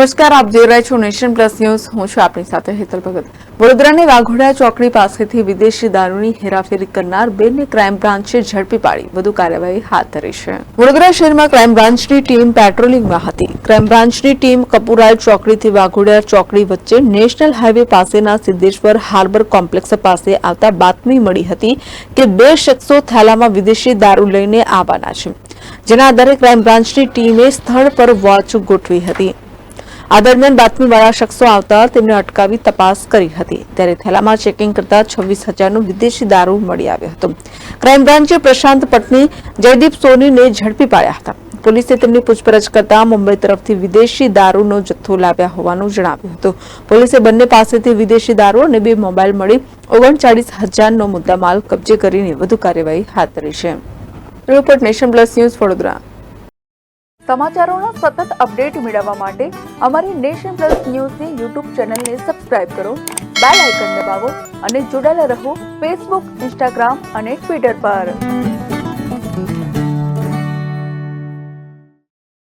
નમસ્કાર, આપ જોઈ રહ્યા છો નેશન પ્લસ ન્યૂઝ. હું છું આપની સાથે હેતલ ભગત. વડોદરાની વાઘોડિયા ચોકડી પાસેથી વિદેશી દારૂની હેરાફેરી કરનાર બેને ક્રાઇમ બ્રાન્ચે ઝડપી પાડી વધુ કાર્યવાહી હાથ ધરી છે. વડોદરા શહેરમાં ક્રાઇમ બ્રાન્ચની ટીમ પેટ્રોલિંગમાં હતી. ક્રાઇમ બ્રાન્ચની ટીમ કપુરાય ચોકડીથી વાઘોડિયા ચોકડી વચ્ચે નેશનલ હાઈવે પાસેના સિદ્ધેશ્વર હાર્બર કોમ્પ્લેક્સ પાસે આવતા બાતમી મળી હતી કે બે શખ્સો થેલામાં વિદેશી દારૂ લઈને આવવાના છે, જેના આધારે ક્રાઇમ બ્રાન્ચની ટીમે સ્થળ પર વોચ ગોઠવી હતી. આ દરમિયાન બાતમીવાળા શખ્સો આવતા તેમને અટકાવી તપાસ કરી હતી, ત્યારે થેલામાં ચેકિંગ કરતા 26,000નો વિદેશી દારૂ મળી આવ્યો હતો. ક્રાઇમ બ્રાન્ચે પ્રશાંત પટની, જયદીપ સોનીને ઝડપી પાડ્યા હતા. પોલીસે તેમની પૂછપરછ કરતા મુંબઈ તરફથી વિદેશી દારૂનો જથ્થો લાવ્યા હોવાનું જણાવ્યું હતું. પોલીસે બંને પાસેથી વિદેશી દારૂ અને 2 મોબાઈલ મળી 39,000નો મુદ્દામાલ કબજે કરીને વધુ કાર્યવાહી હાથ ધરી છે. Report nation plus news, Vadodara. સમાચારોના સતત અપડેટ મેળવવા માટે અમારી નેશન પ્લસ ન્યૂઝની યુટ્યુબ ચેનલને સબસ્ક્રાઇબ કરો, બેલ આઇકન દબાવો અને જોડાયેલા રહો ફેસબુક, ઇન્સ્ટાગ્રામ અને ટ્વિટર પર.